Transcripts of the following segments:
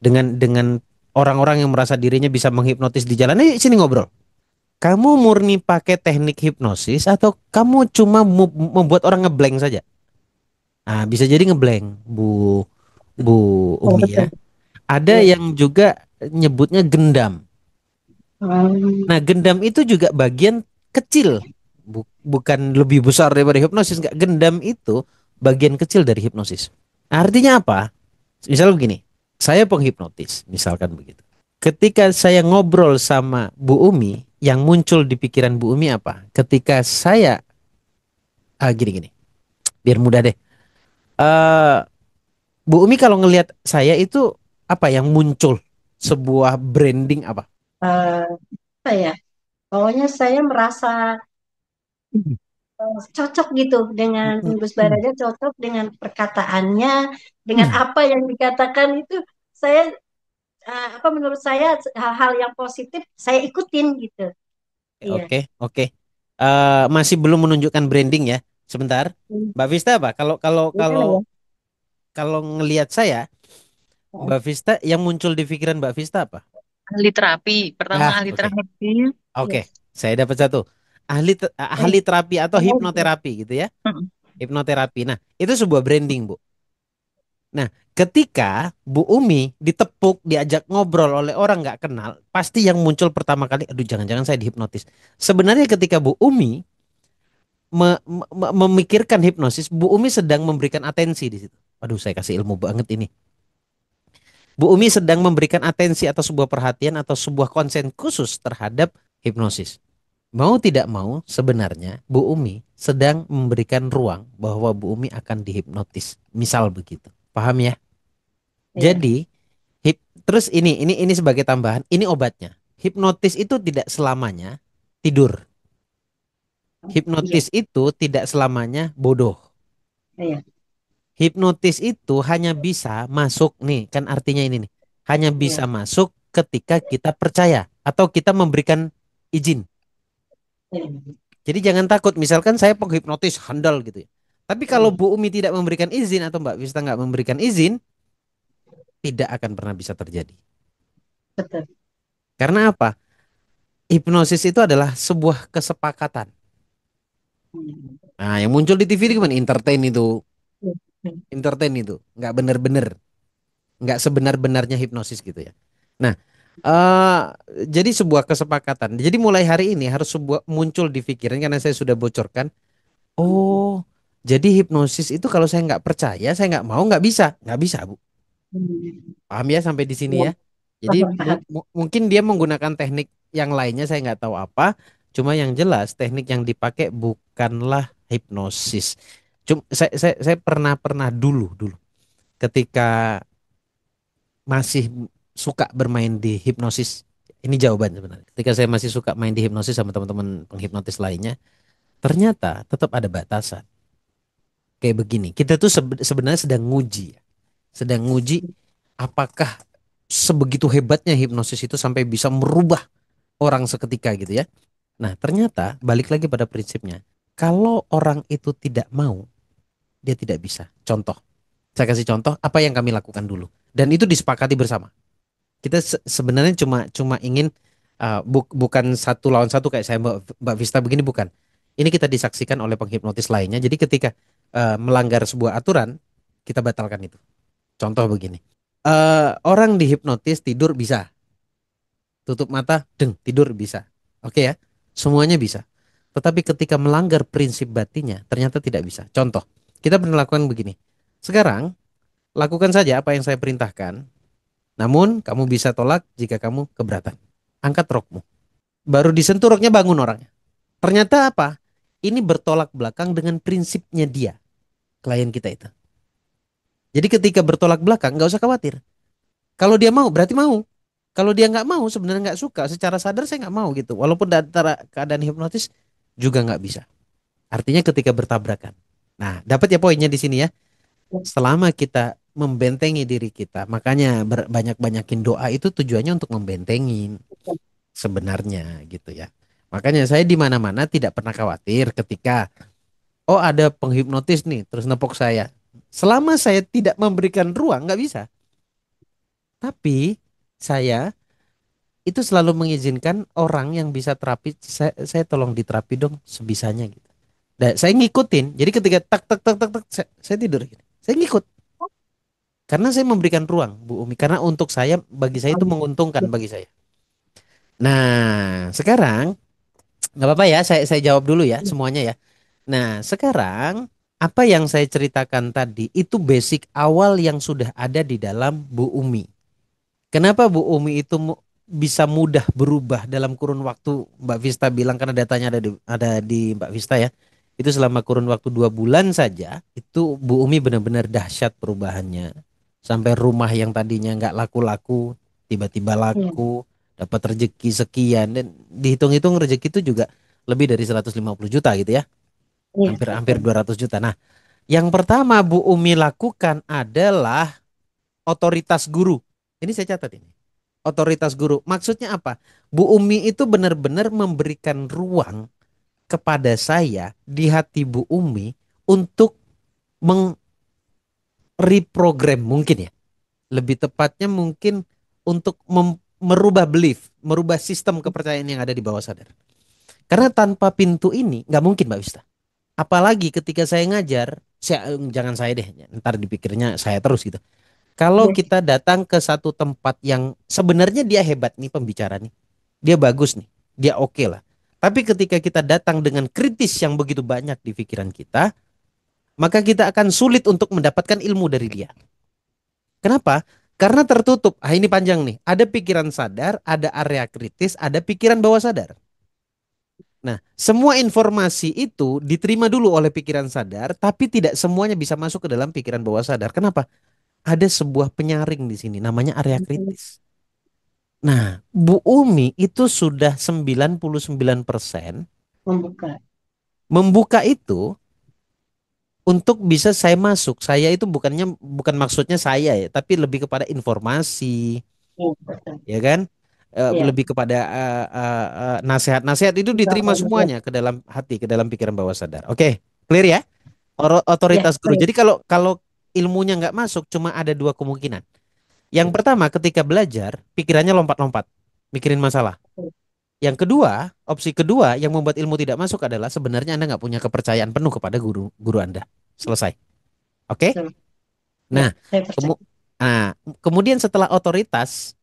dengan orang-orang yang merasa dirinya bisa menghipnotis di jalan. Sini ngobrol. Kamu murni pakai teknik hipnosis atau kamu cuma membuat orang ngeblank saja? Nah, bisa jadi ngeblank, Bu Bu Oh, Umi ya. betul. Ada Iya. yang juga nyebutnya gendam. Hmm, Nah, gendam itu juga bagian kecil, bukan lebih besar daripada hipnosis. Enggak, gendam itu bagian kecil dari hipnosis. Artinya apa? Misal begini, saya penghipnotis, misalkan begitu. Ketika saya ngobrol sama Bu Umi, yang muncul di pikiran Bu Umi apa? Ketika saya, gini-gini, biar mudah deh. Eh, Bu Umi kalau ngelihat saya itu apa yang muncul? Sebuah branding apa? eh, apa ya? Pokoknya saya merasa cocok gitu dengan Gus Barada, cocok dengan perkataannya, dengan apa yang dikatakan itu saya apa menurut saya hal-hal yang positif saya ikutin gitu. Iya. Oke, oke. Masih belum menunjukkan branding ya. Sebentar. Hmm. Mbak Vista apa? Kalau kalau Gimana kalau ya? kalau ngelihat saya, Mbak Vista yang muncul di pikiran Mbak Vista apa? Ahli terapi. Pertama Ah, ahli oke. terapi. Oke. Iya. Saya dapat satu. Ahli Eh, terapi atau oh, hipnoterapi gitu ya. Mm-mm. Hipnoterapi. Nah, itu sebuah branding, Bu. Nah, ketika Bu Umi ditepuk, diajak ngobrol oleh orang nggak kenal, pasti yang muncul pertama kali, aduh jangan-jangan saya dihipnotis. Sebenarnya ketika Bu Umi memikirkan hipnosis, Bu Umi sedang memberikan atensi di situ. Aduh, saya kasih ilmu banget ini. Bu Umi sedang memberikan atensi atau sebuah perhatian atau sebuah konsen khusus terhadap hipnosis. Mau tidak mau, sebenarnya Bu Umi sedang memberikan ruang bahwa Bu Umi akan dihipnotis. Misal begitu. Paham ya? iya. Jadi, terus ini sebagai tambahan, ini obatnya. Hipnotis itu tidak selamanya tidur. Iya. Hipnotis itu tidak selamanya bodoh. Iya. Hipnotis itu hanya bisa masuk nih, kan artinya ini nih. Hanya Iya. bisa masuk ketika kita percaya atau kita memberikan izin. Iya. Jadi jangan takut, misalkan saya penghipnotis handal gitu ya. Tapi kalau Bu Umi tidak memberikan izin atau Mbak Vista nggak memberikan izin, tidak akan pernah bisa terjadi. Betul. Karena apa? Hipnosis itu adalah sebuah kesepakatan. Hmm. Nah, yang muncul di TV itu gimana? Iya. Iya. Entertain itu, nggak bener-bener, nggak sebenar-benarnya hipnosis gitu ya. Nah, eh jadi sebuah kesepakatan. Jadi mulai hari ini harus sebuah muncul di pikiran karena saya sudah bocorkan. Oh, jadi hipnosis itu kalau saya nggak percaya, saya nggak mau, nggak bisa, Bu. Hmm. Paham ya sampai di sini Iya. ya? Jadi Paham, paham. mungkin dia menggunakan teknik yang lainnya, saya nggak tahu apa. Cuma yang jelas teknik yang dipakai bukanlah hipnosis. Saya pernah pernah dulu dulu ketika masih suka bermain di hipnosis. Ini jawaban sebenarnya. Ketika saya masih suka main di hipnosis sama teman-teman penghipnotis lainnya, ternyata tetap ada batasan. Kayak begini, kita tuh sebenarnya sedang nguji, ya. Sedang nguji apakah sebegitu hebatnya hipnosis itu sampai bisa merubah orang seketika gitu ya. Nah, ternyata balik lagi pada prinsipnya. Kalau orang itu tidak mau, dia tidak bisa. Contoh, saya kasih contoh apa yang kami lakukan dulu. Dan itu disepakati bersama. Kita sebenarnya cuma cuma ingin bukan satu lawan satu kayak saya Mbak Vista begini, bukan. Ini kita disaksikan oleh penghipnotis lainnya. Jadi ketika melanggar sebuah aturan, kita batalkan itu. Contoh begini. Orang dihipnotis tidur bisa, tutup mata, deng, tidur bisa. Oke ya, semuanya bisa. Tetapi ketika melanggar prinsip batinnya, ternyata tidak bisa. Contoh, kita pernah lakukan begini. Sekarang, lakukan saja apa yang saya perintahkan. Namun, kamu bisa tolak jika kamu keberatan. Angkat rokmu. Baru disentuh roknya, bangun orangnya. Ternyata apa? Ini bertolak belakang dengan prinsipnya dia, klien kita itu. Jadi ketika bertolak belakang, nggak usah khawatir. Kalau dia mau, berarti mau. Kalau dia nggak mau, sebenarnya nggak suka, secara sadar saya nggak mau gitu. Walaupun antara keadaan hipnotis juga nggak bisa. Artinya ketika bertabrakan. Nah, dapat ya poinnya di sini ya. Selama kita membentengi diri kita, makanya banyak-banyakin doa itu tujuannya untuk membentengin sebenarnya gitu ya. Makanya saya di mana-mana tidak pernah khawatir ketika oh ada penghipnotis nih terus nepok saya. Selama saya tidak memberikan ruang nggak bisa. Tapi saya itu selalu mengizinkan orang yang bisa terapi, saya tolong diterapi dong sebisanya gitu. Dan saya ngikutin. Jadi ketika tak tak tak tak tak saya tidur gitu. Saya ngikut karena saya memberikan ruang, Bu Umi. Karena untuk saya, bagi saya itu menguntungkan bagi saya. Nah, sekarang nggak apa-apa ya, saya jawab dulu ya semuanya ya. Nah, sekarang apa yang saya ceritakan tadi itu basic awal yang sudah ada di dalam Bu Umi. Kenapa Bu Umi itu bisa mudah berubah dalam kurun waktu, Mbak Vista bilang karena datanya ada di Mbak Vista ya. Itu selama kurun waktu 2 bulan saja itu Bu Umi benar-benar dahsyat perubahannya. Sampai rumah yang tadinya nggak laku-laku tiba-tiba Iya, laku, dapat rezeki sekian dan dihitung-hitung rezeki itu juga lebih dari 150 juta gitu ya. iya, Hampir-hampir betul. 200 juta. Nah, yang pertama Bu Umi lakukan adalah otoritas guru. Ini saya catat ini. Otoritas guru. Maksudnya apa? Bu Umi itu benar-benar memberikan ruang kepada saya di hati Bu Umi untuk mengreprogram mungkin ya. Lebih tepatnya mungkin untuk merubah belief, merubah sistem kepercayaan yang ada di bawah sadar. Karena tanpa pintu ini nggak mungkin Mbak Wista. Apalagi ketika saya ngajar, jangan saya deh, ntar dipikirnya saya terus gitu. Kalau Iya, kita datang ke satu tempat yang sebenarnya dia hebat nih pembicara nih, dia bagus nih, dia oke lah. Tapi ketika kita datang dengan kritis yang begitu banyak di pikiran kita, maka kita akan sulit untuk mendapatkan ilmu dari dia. Kenapa? Karena tertutup. Ah, ini panjang nih. Ada pikiran sadar, ada area kritis, ada pikiran bawah sadar. Nah, semua informasi itu diterima dulu oleh pikiran sadar, tapi tidak semuanya bisa masuk ke dalam pikiran bawah sadar. Kenapa? Ada sebuah penyaring di sini, namanya area betul. kritis. Nah, Bu Umi itu sudah 99% Membuka. membuka itu untuk bisa saya masuk. Saya itu bukan maksudnya saya ya, tapi lebih kepada informasi, Iya, betul. ya kan? Iya, Lebih kepada nasihat-nasihat itu diterima misalkan, iya, semuanya ke dalam hati, ke dalam pikiran bawah sadar. Oke, clear ya? iya, Otoritas guru. baik. Jadi kalau kalau ilmunya nggak masuk, cuma ada dua kemungkinan. Yang pertama, ketika belajar, pikirannya lompat-lompat, mikirin masalah. Yang kedua, opsi kedua yang membuat ilmu tidak masuk adalah sebenarnya Anda nggak punya kepercayaan penuh kepada guru guru Anda. Selesai. Oke? Betul. Iya, Nah, saya percaya. kemu- nah, kemudian setelah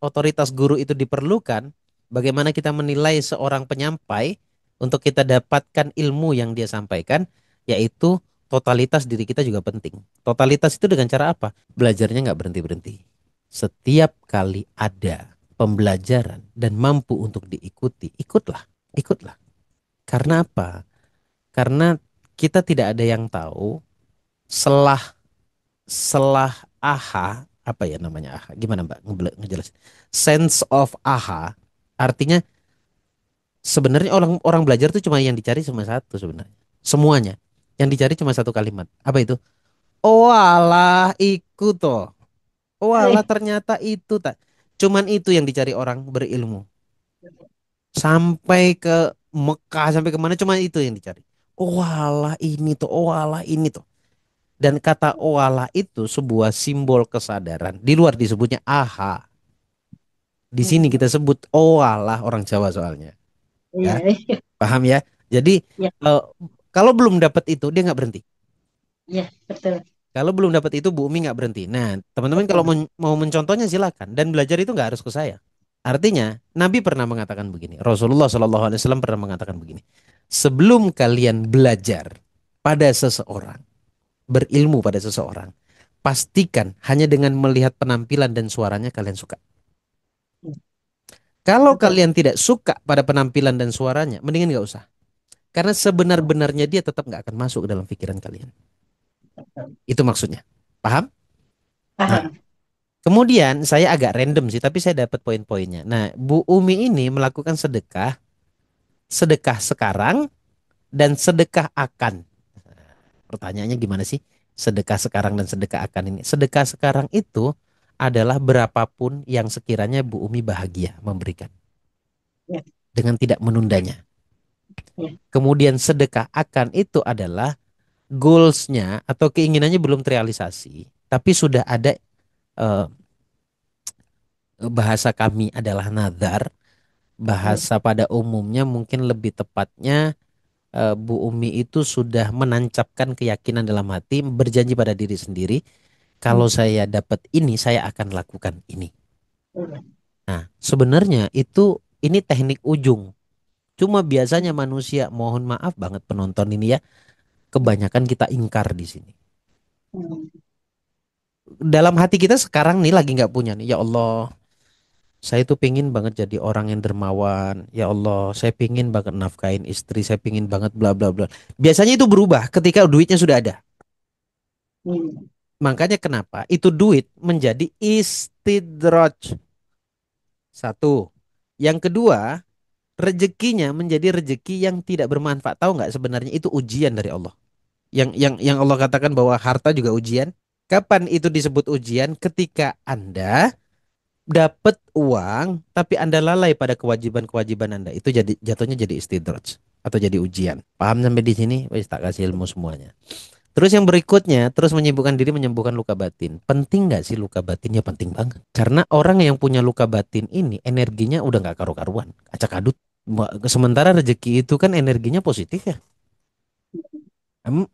otoritas guru itu diperlukan, bagaimana kita menilai seorang penyampai untuk kita dapatkan ilmu yang dia sampaikan, yaitu totalitas diri kita juga penting. Totalitas itu dengan cara apa? Belajarnya nggak berhenti-berhenti. Setiap kali ada pembelajaran dan mampu untuk diikuti, ikutlah, ikutlah. Karena apa? Karena kita tidak ada yang tahu selah selah aha, apa ya namanya aha? Gimana Mbak ngejelasin? Sense of aha artinya sebenarnya orang orang belajar tuh cuma yang dicari cuma satu sebenarnya. Semuanya. Yang dicari cuma satu kalimat. Apa itu? Oh alah ikut toh. Oh alah Eh, ternyata itu tak. Cuman itu yang dicari orang berilmu. Sampai ke Mekah sampai kemana cuma itu yang dicari. Oh alah ini tuh. Oh alah ini tuh. Dan kata oalah itu sebuah simbol kesadaran. Di luar disebutnya aha. Di sini kita sebut oalah orang Jawa soalnya. iya, Ya, iya, paham ya? Jadi iya, eh, kalau belum dapat itu dia nggak berhenti. iya, betul, Kalau belum dapat itu Bu Umi nggak berhenti. Nah, teman-teman kalau betul. mau mencontohnya silakan. Dan belajar itu nggak harus ke saya. Artinya Nabi pernah mengatakan begini. Rasulullah Shallallahu Alaihi Wasallam pernah mengatakan begini. Sebelum kalian belajar pada seseorang, berilmu pada seseorang, pastikan hanya dengan melihat penampilan dan suaranya kalian suka. Kalau Betul, kalian tidak suka pada penampilan dan suaranya, mendingan nggak usah. Karena sebenar-benarnya dia tetap nggak akan masuk ke dalam pikiran kalian. betul. Itu maksudnya. Paham? Nah, Paham. kemudian saya agak random sih, tapi saya dapat poin-poinnya. Nah, Bu Umi ini melakukan sedekah, sedekah sekarang dan sedekah akan. Pertanyaannya gimana sih? Sedekah sekarang dan sedekah akan ini. Sedekah sekarang itu adalah berapapun yang sekiranya Bu Umi bahagia memberikan Ya, dengan tidak menundanya. ya, Kemudian sedekah akan itu adalah goalsnya atau keinginannya belum terrealisasi, tapi sudah ada eh, bahasa kami adalah nazar, Hmm. bahasa pada umumnya mungkin lebih tepatnya Bu Umi itu sudah menancapkan keyakinan dalam hati, berjanji pada diri sendiri, kalau Hmm. saya dapat ini, saya akan lakukan ini. Hmm. Nah, sebenarnya ini teknik ujung. Cuma biasanya manusia, mohon maaf banget penonton ini ya, kebanyakan kita ingkar di sini. Hmm. Dalam hati kita sekarang nih lagi nggak punya nih, ya Allah, saya tuh pingin banget jadi orang yang dermawan. Ya Allah, saya pingin banget nafkain istri, saya pingin banget bla bla bla. Biasanya itu berubah ketika duitnya sudah ada. Hmm. Makanya kenapa itu duit menjadi istidraj. Satu. Yang kedua, rezekinya menjadi rezeki yang tidak bermanfaat. Tahu nggak sebenarnya itu ujian dari Allah. Yang Allah katakan bahwa harta juga ujian. Kapan itu disebut ujian? Ketika Anda dapat uang tapi Anda lalai pada kewajiban-kewajiban Anda. Itu jadi jatuhnya jadi istidraj atau jadi ujian. Paham sampai di sini? Wis tak kasih ilmu semuanya. Terus yang berikutnya, terus menyembuhkan diri, menyembuhkan luka batin. Penting nggak sih luka batin? Ya penting banget. Karena orang yang punya luka batin ini energinya udah nggak karu-karuan, acak adut. Sementara rezeki itu kan energinya positif ya. Em,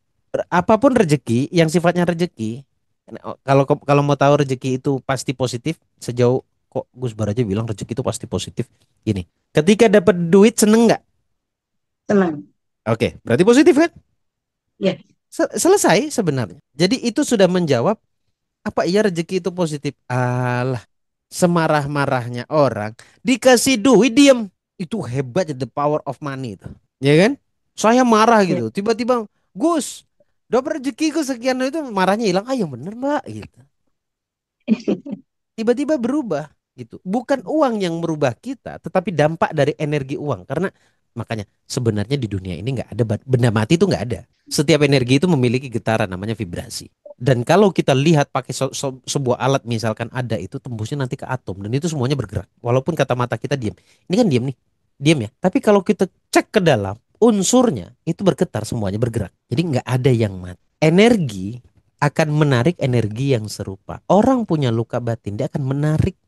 Apapun rezeki yang sifatnya rezeki, kalau mau tahu rezeki itu pasti positif, sejauh kok Gus Bar aja bilang rezeki itu pasti positif. Gini, ketika dapat duit seneng nggak? Senang. Oke, berarti positif kan? Ya. Selesai sebenarnya. Jadi itu sudah menjawab apa iya rezeki itu positif. Alah, semarah-marahnya orang dikasih duit diem. Itu hebat ya, the power of money itu. Ya kan? Saya marah Ya. gitu. Tiba-tiba, Gus, dapat rezekiku sekian itu marahnya hilang. Ah, yang bener Mbak gitu. Tiba-tiba berubah gitu. Bukan uang yang merubah kita, tetapi dampak dari energi uang. Karena makanya sebenarnya di dunia ini nggak ada benda mati itu nggak ada. Setiap energi itu memiliki getaran namanya vibrasi. Dan kalau kita lihat pakai sebuah alat misalkan ada itu tembusnya nanti ke atom dan itu semuanya bergerak. Walaupun kata mata kita diam. Ini kan diam nih. Diam ya. Tapi kalau kita cek ke dalam unsurnya itu bergetar semuanya bergerak. Jadi nggak ada yang mati. Energi akan menarik energi yang serupa. Orang punya luka batin, dia akan menarik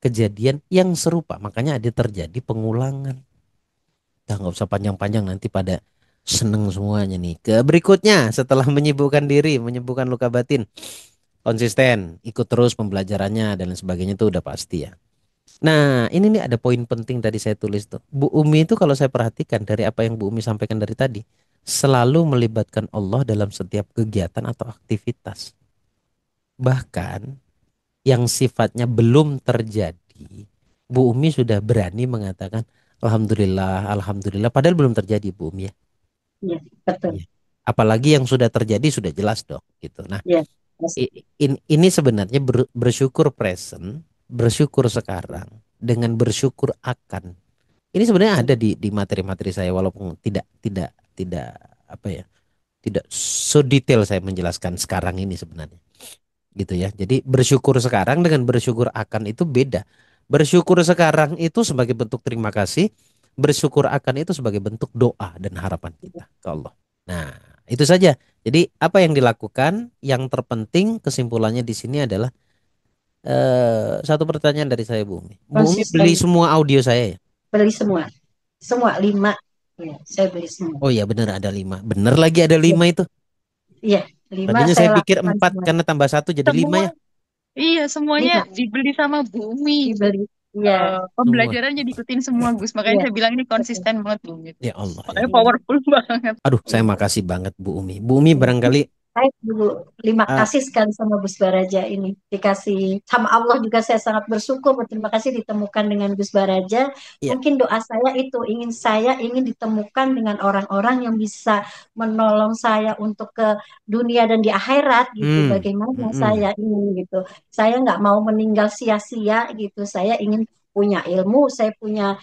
kejadian yang serupa. Makanya ada terjadi pengulangan. Dah nggak usah panjang-panjang nanti pada seneng semuanya nih. Ke berikutnya setelah menyibukkan diri, menyembuhkan luka batin, konsisten, ikut terus pembelajarannya dan lain sebagainya itu udah pasti ya. Nah, ini nih ada poin penting tadi saya tulis tuh. Bu Umi itu kalau saya perhatikan dari apa yang Bu Umi sampaikan dari tadi, selalu melibatkan Allah dalam setiap kegiatan atau aktivitas. Bahkan yang sifatnya belum terjadi, Bu Umi sudah berani mengatakan Alhamdulillah, Alhamdulillah. Padahal belum terjadi Bu Umi ya. Ya. Betul. Iya. Apalagi yang sudah terjadi sudah jelas dong gitu. Nah, Ya. Pasti. ini sebenarnya bersyukur present, bersyukur sekarang, dengan bersyukur akan. Ini sebenarnya ada di materi-materi saya walaupun tidak apa ya, tidak sedetail saya menjelaskan sekarang ini sebenarnya. Gitu ya. Jadi bersyukur sekarang dengan bersyukur akan itu beda. Bersyukur sekarang itu sebagai bentuk terima kasih, bersyukur akan itu sebagai bentuk doa dan harapan kita ke Allah. Nah, itu saja. Jadi apa yang dilakukan, yang terpenting kesimpulannya di sini adalah satu pertanyaan dari saya Bu Umi. Bu Umi beli Konsisten. semua audio saya ya? Beli semua. Semua 5. Ya, saya beli semua. Oh iya bener ada 5. Bener lagi ada Ya. 5 itu. Iya, 5 Tadinya saya saya pikir lakukan 4 semua. karena tambah satu jadi 5 Semua, ya. iya semuanya 5 dibeli sama Bumi. dibeli. Iya. Semua. Pembelajarannya diikutin semua Gus. Makanya Iya. saya bilang ini Betul. konsisten banget Bu gitu. Ya Allah ya Makanya Allah. Iya. powerful banget. Aduh, saya Iya. makasih banget Bu Umi. Bu Umi Iya. barangkali Saya dulu terima eh, kasih sekali sama Gus Baraja ini. Dikasih sama Allah juga saya sangat bersyukur. Berterima kasih ditemukan dengan Gus Baraja. ya. Mungkin doa saya itu saya ingin ditemukan dengan orang-orang yang bisa menolong saya untuk ke dunia dan di akhirat gitu. Hmm. Bagaimana Mm-mm. saya ingin gitu. Saya nggak mau meninggal sia-sia gitu. Saya ingin punya ilmu, saya punya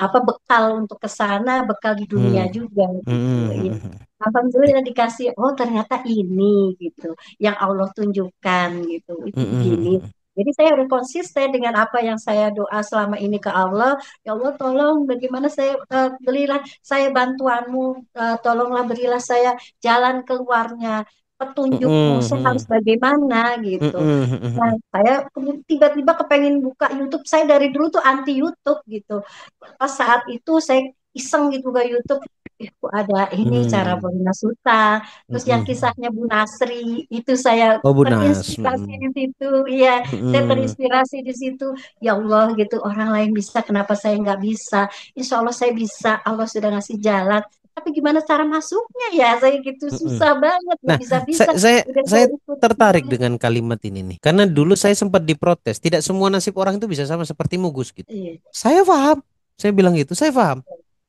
apa bekal untuk ke sana, bekal di dunia Hmm. juga gitu. Ya. Mm-mm. Alhamdulillah dikasih, oh ternyata ini gitu, yang Allah tunjukkan gitu, itu begini. Mm-mm. Jadi saya harus konsisten dengan apa yang saya doa selama ini ke Allah. Ya Allah tolong bagaimana saya berilah saya bantuanmu, tolonglah berilah saya jalan keluarnya. petunjuk mau saya harus bagaimana gitu. Nah, saya tiba-tiba kepengen buka YouTube. Saya dari dulu tuh anti YouTube gitu. Pas saat itu saya iseng gitu ke YouTube. Kok ada ini cara berlunas utang. Terus yang kisahnya Bu Nasri itu saya Oh, Bu Nas. terinspirasi di situ. Iya, saya terinspirasi di situ. Ya Allah gitu, orang lain bisa, kenapa saya nggak bisa? Insya Allah saya bisa. Allah sudah ngasih jalan. Tapi gimana cara masuknya ya? Saya gitu susah banget, nggak Nah, bisa-bisa. saya saya Udah saya saya ikut. tertarik dengan kalimat ini nih. Karena dulu saya sempat diprotes, tidak semua nasib orang itu bisa sama sepertimu, Gus gitu. Iya, Saya paham. Saya bilang gitu, saya paham.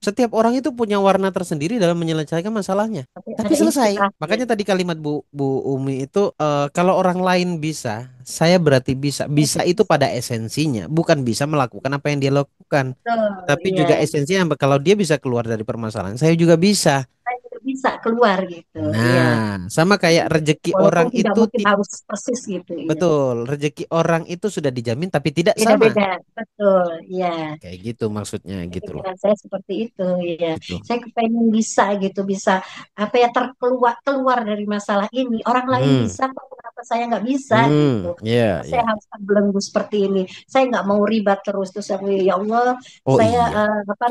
Setiap orang itu punya warna tersendiri dalam menyelesaikan masalahnya. tapi Tapi ada selesai. inspirasi. Makanya tadi kalimat Bu Umi itu kalau orang lain bisa, saya berarti bisa. Bisa itu pada esensinya, bukan bisa melakukan apa yang dia lakukan. Betul, Tapi iya. juga esensinya kalau dia bisa keluar dari permasalahan, saya juga bisa. Saya juga bisa keluar gitu, iya. Nah, sama kayak rezeki Walaupun orang tidak itu mungkin harus persis gitu, iya. betul, rezeki orang itu sudah dijamin tapi tidak sama. Beda-beda, betul, iya. Kayak gitu maksudnya gitu loh. Pikiran saya seperti itu, ya. Gitu. Saya kepengen bisa gitu, bisa apa ya terkeluar keluar dari masalah ini. Orang lain Hmm. bisa, kok kenapa saya nggak bisa gitu? Ya, Saya ya. harus terbelenggu seperti ini. Saya nggak mau ribet terus aku ya Allah, Oh saya iya. apa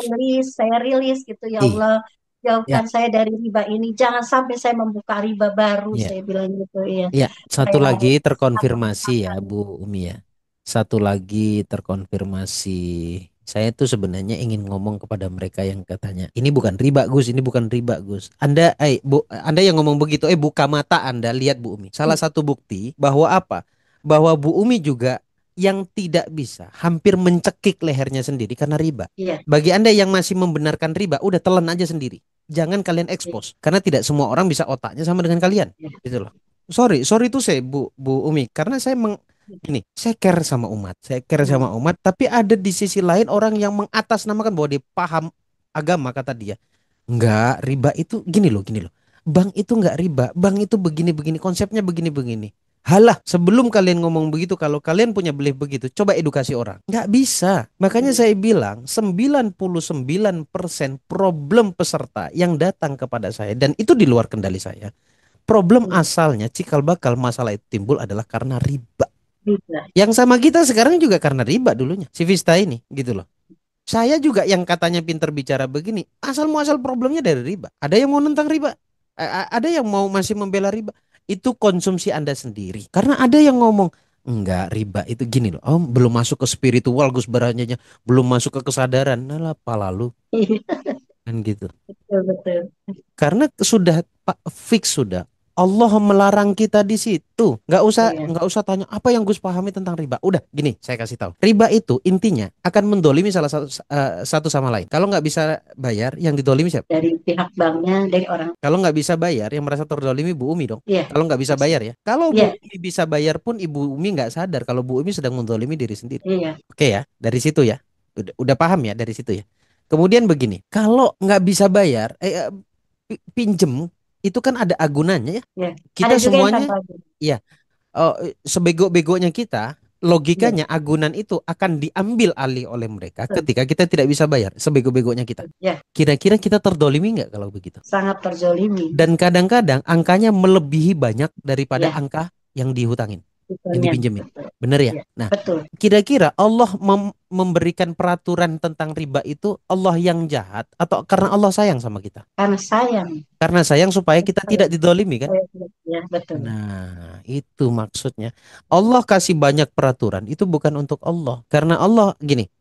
saya rilis gitu ya Ih, Allah. ya, Jauhkan saya dari riba ini. Jangan sampai saya membuka riba baru, ya. saya bilang gitu ya. Ya, satu Saya lagi harus terkonfirmasi ya Bu Umi ya. Satu lagi terkonfirmasi. Saya tuh sebenarnya ingin ngomong kepada mereka yang katanya, ini bukan riba Gus, ini bukan riba Gus. Anda yang ngomong begitu, buka mata Anda, lihat Bu Umi. Salah satu bukti bahwa apa? Bahwa Bu Umi juga yang tidak bisa, hampir mencekik lehernya sendiri karena riba. iya, Bagi Anda yang masih membenarkan riba, udah telan aja sendiri. Jangan kalian iya, expose, karena tidak semua orang bisa otaknya sama dengan kalian. iya. Gitu loh. Sorry itu saya Bu Umi, karena gini, saya care sama umat, saya care Hmm, sama umat, tapi ada di sisi lain orang yang mengatasnamakan bahwa dia paham agama kata dia. Enggak, riba itu gini loh. Bank itu enggak riba, bank itu begini-begini, konsepnya begini-begini. Halah, sebelum kalian ngomong begitu, kalau kalian punya belief begitu, coba edukasi orang. Enggak bisa. Makanya iya, saya bilang 99% problem peserta yang datang kepada saya, dan itu di luar kendali saya. Problem iya. asalnya cikal bakal masalah itu timbul adalah karena riba. Bisa. Yang sama kita sekarang juga karena riba dulunya. Si Vista ini gitu loh. Saya juga yang katanya pinter bicara begini, asal muasal problemnya dari riba. Ada yang mau nentang riba, ada yang mau masih membela riba. Itu konsumsi Anda sendiri. Karena ada yang ngomong, enggak riba itu gini loh. Oh, belum masuk ke spiritual Gus Baranya, belum masuk ke kesadaran. Nah, apa lalu kan gitu. Betul, betul. Karena sudah fix sudah. Allah melarang kita di situ. Iya, Nggak usah tanya apa yang Gus pahami tentang riba. Udah, gini, saya kasih tahu. Riba itu intinya akan mendolimi salah satu sama lain. Kalau nggak bisa bayar, yang didolimi siapa? dari pihak banknya, dari orang. Kalau nggak bisa bayar, yang merasa terdolimi Bu Umi dong. Iya, Kalau nggak bisa pasti. bayar ya. Kalau Iya, Bu Umi bisa bayar pun Ibu Umi nggak sadar kalau Bu Umi sedang mendolimi diri sendiri. iya, Oke ya, dari situ ya. Udah paham ya dari situ ya. Kemudian begini, kalau nggak bisa bayar, pinjem itu kan ada agunannya ya. iya. Ada Kita juga yang semuanya, tanpa guna. ya, sebego-begonya kita, Iya, logikanya agunan itu akan diambil alih oleh mereka betul. ketika kita tidak bisa bayar, sebego-begonya kita. Ya, Kira-kira kita terdolimi nggak kalau begitu? sangat terzolimi. Dan kadang-kadang angkanya melebihi banyak daripada Ya, angka yang dihutangin, yang betulnya. dipinjemin. Betul. Bener ya? Ya, Nah, betul. kira-kira Allah memberikan peraturan tentang riba itu Allah yang jahat atau karena Allah sayang sama kita? Karena sayang. Karena sayang supaya kita tidak Sayang. didolimi kan? Ya, betul. Nah, itu maksudnya. Allah kasih banyak peraturan itu bukan untuk Allah. Karena Allah gini,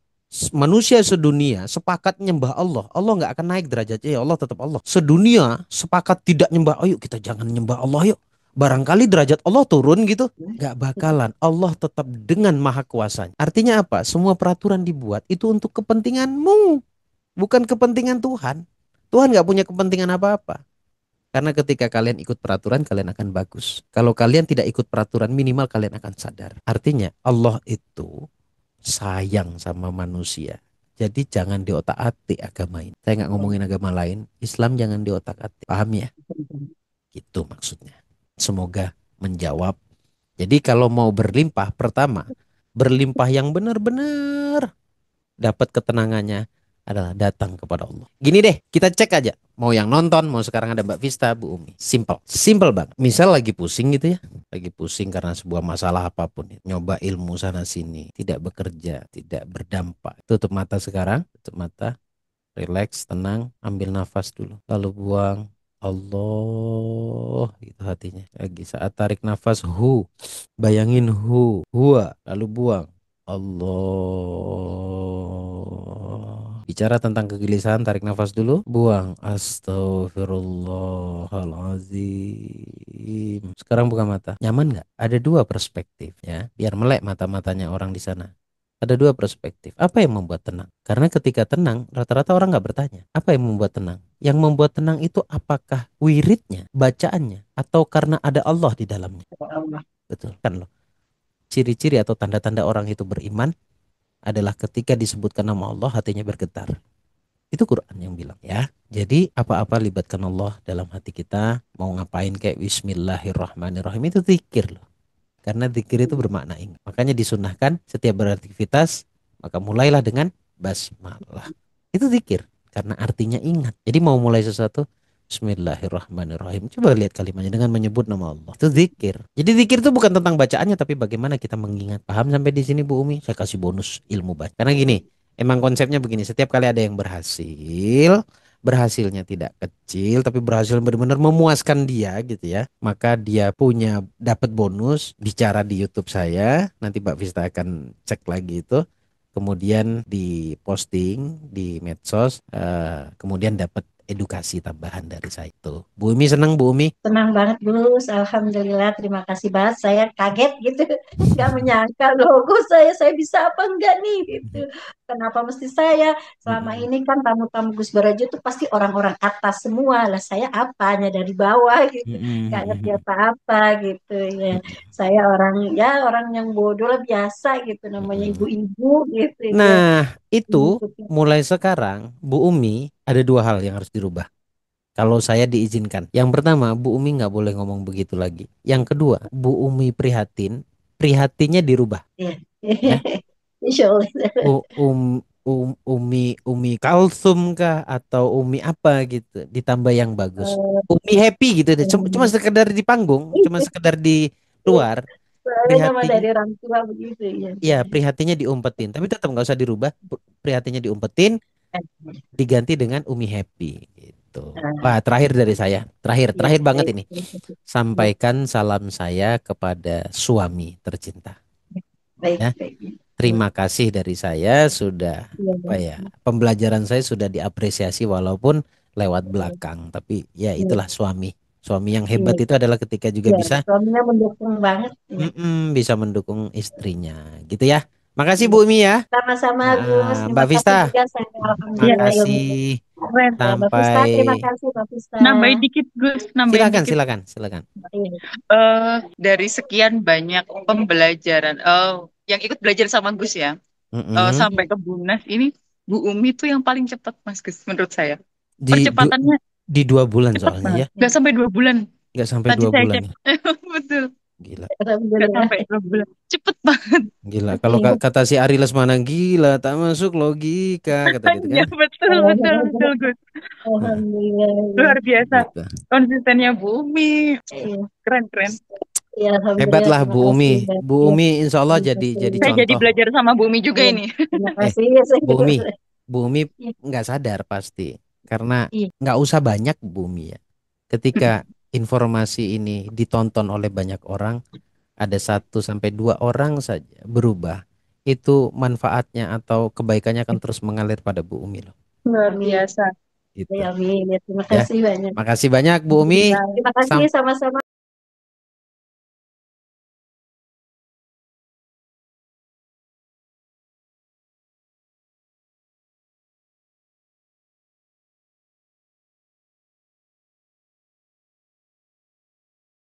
manusia sedunia sepakat nyembah Allah. Allah nggak akan naik derajatnya, ya Allah tetap Allah. Sedunia sepakat tidak nyembah. Ayo kita jangan nyembah Allah yuk. Barangkali derajat Allah turun gitu. Nggak bakalan. Allah tetap dengan maha kuasanya. Artinya apa? Semua peraturan dibuat itu untuk kepentinganmu. Bukan kepentingan Tuhan. Tuhan nggak punya kepentingan apa-apa. Karena ketika kalian ikut peraturan, kalian akan bagus. Kalau kalian tidak ikut peraturan, minimal kalian akan sadar. Artinya Allah itu sayang sama manusia. Jadi jangan diotak-atik agama ini. Saya nggak ngomongin agama lain. Islam jangan diotak-atik. Paham ya? Gitu maksudnya. Semoga menjawab. Jadi kalau mau berlimpah, pertama, berlimpah yang benar-benar dapat ketenangannya adalah datang kepada Allah. Gini deh, kita cek aja. Mau yang nonton, mau sekarang ada Mbak Vista, Bu Umi. Simple. Simple banget. Misal lagi pusing gitu ya. Lagi pusing karena sebuah masalah apapun. Nyoba ilmu sana sini. Tidak bekerja. Tidak berdampak. Tutup mata sekarang. Tutup mata. Relax, tenang. Ambil nafas dulu. Lalu buang. Allah. Itu hatinya. Lagi saat tarik nafas. Bayangin huwa. Lalu buang. Allah. Bicara tentang kegelisahan, tarik nafas dulu, buang. Astagfirullahalazim. Sekarang buka mata. Nyaman nggak? Ada dua perspektif ya, biar melek mata-matanya orang di sana. Ada dua perspektif. Apa yang membuat tenang? Karena ketika tenang, rata-rata orang nggak bertanya. Apa yang membuat tenang? Yang membuat tenang itu apakah wiridnya, bacaannya, atau karena ada Allah di dalamnya? Allah. Betul kan loh. Ciri-ciri atau tanda-tanda orang itu beriman adalah ketika disebutkan nama Allah hatinya bergetar. Itu Quran yang bilang ya. Jadi apa-apa libatkan Allah dalam hati kita. Mau ngapain kayak Bismillahirrahmanirrahim, itu zikir loh. Karena zikir itu bermakna ingat. Makanya disunahkan setiap beraktivitas maka mulailah dengan basmalah. Itu zikir karena artinya ingat. Jadi mau mulai sesuatu, Bismillahirrahmanirrahim. Coba lihat kalimatnya dengan menyebut nama Allah. Itu zikir. Jadi zikir itu bukan tentang bacaannya tapi bagaimana kita mengingat. Paham sampai di sini Bu Umi? Saya kasih bonus ilmu baca. Karena gini, emang konsepnya begini. Setiap kali ada yang berhasil, berhasilnya tidak kecil tapi berhasil benar-benar memuaskan dia gitu ya, maka dia punya dapat bonus. Bicara di YouTube saya, nanti Mbak Vista akan cek lagi itu, kemudian di posting di medsos, kemudian dapat edukasi tambahan dari saya. Itu Bu Umi senang Bu Umi? Senang banget Gus, Alhamdulillah, terima kasih banget. Saya kaget gitu, nggak menyangka loh Gus, saya bisa apa enggak nih gitu. Kenapa mesti saya? Selama Mm-mm. ini kan tamu-tamu Gus Barajo tuh pasti orang-orang atas semua lah. Saya apanya dari bawah gitu, nggak ngerti Mm-mm. apa-apa gitu ya. Mm-mm. Saya orang yang bodoh lah biasa gitu, namanya Mm-mm. ibu-ibu gitu ya. Nah, itu mulai sekarang Bu Umi ada dua hal yang harus dirubah. Kalau saya diizinkan. Yang pertama, Bu Umi nggak boleh ngomong begitu lagi. Yang kedua, Bu Umi prihatin, prihatinnya dirubah. Ya. Ya, Insya Allah. Umi Kalsum kah atau Umi apa gitu, ditambah yang bagus. Umi Happy gitu deh. Cuma Eh, sekedar di panggung, cuma sekedar di luar. Soalnya nama Prihatin, dari orang tua begitu ya. ya prihatinnya diumpetin. Tapi tetap nggak usah dirubah. Prihatinnya diumpetin, diganti dengan Umi Happy gitu. Nah, Wah, terakhir dari saya. Terakhir, ya, terakhir banget baik. ini. Ya, Sampaikan salam saya kepada suami tercinta. baik, Ya, baik. Ya, terima kasih dari saya sudah ya, apa ya? Pembelajaran saya sudah diapresiasi walaupun lewat belakang, tapi ya ya, itulah suami. Suami yang ya, hebat itu adalah ketika juga ya. bisa Suaminya mendukung banget. Ya, bisa mendukung istrinya, gitu ya. Makasih ya. Bu Umi ya. Sama-sama Gus, Nah, terima Mbak kasih Vista, juga saya Iya, alhamdulillah makasih. ilmunya. keren. Ya, Mbak Pista, Sampai terima kasih Mbak Pista. Nambahin dikit, Gus. Nambahin silakan, dikit. silakan, silakan. Iya. Dari sekian banyak pembelajaran, yang ikut belajar sama Gus ya, Mm-mm. sampai ke Bunas ini, Bu Umi tuh yang paling cepat, Mas Gus, menurut saya. Di du- Percepatannya di 2 bulan cepet soalnya banget. ya, Nggak sampai 2 bulan. nggak sampai Tadi dua saya bulan cek. ya. Betul. Gila. Nggak Alhamdulillah. sampai 2 bulan. Cepet banget. Gila, kalau Iya. kata si Ari Lesmana, gila tak masuk logika, kata gitu Iya, kan. betul, betul, betul, Gus. Nah, Alhamdulillah. Luar biasa. gitu. Konsistennya Bu Umi. Iya. Keren, keren. Ya, alhamdulillah. Hebatlah Terima Bu kasih. Umi. Mbak. Bu Iya, Umi insya Allah terima jadi Saya kasih. jadi contoh. belajar sama Bu Umi juga Iya, ini. terima Eh, kasih. Ya, saya Bu juga. Umi, Bu Umi Iya, nggak sadar pasti. Karena iya. nggak usah banyak Bu Umi ya. Ketika informasi ini ditonton oleh banyak orang, ada 1 sampai 2 orang saja berubah. Itu manfaatnya atau kebaikannya akan terus mengalir pada Bu Umi loh. Luar Amin. biasa. Gitu. Ya, amin. Ya, terima Ya, kasih banyak. makasih banyak Bu Umi. Alhamdulillah. Terima kasih Sam- sama-sama.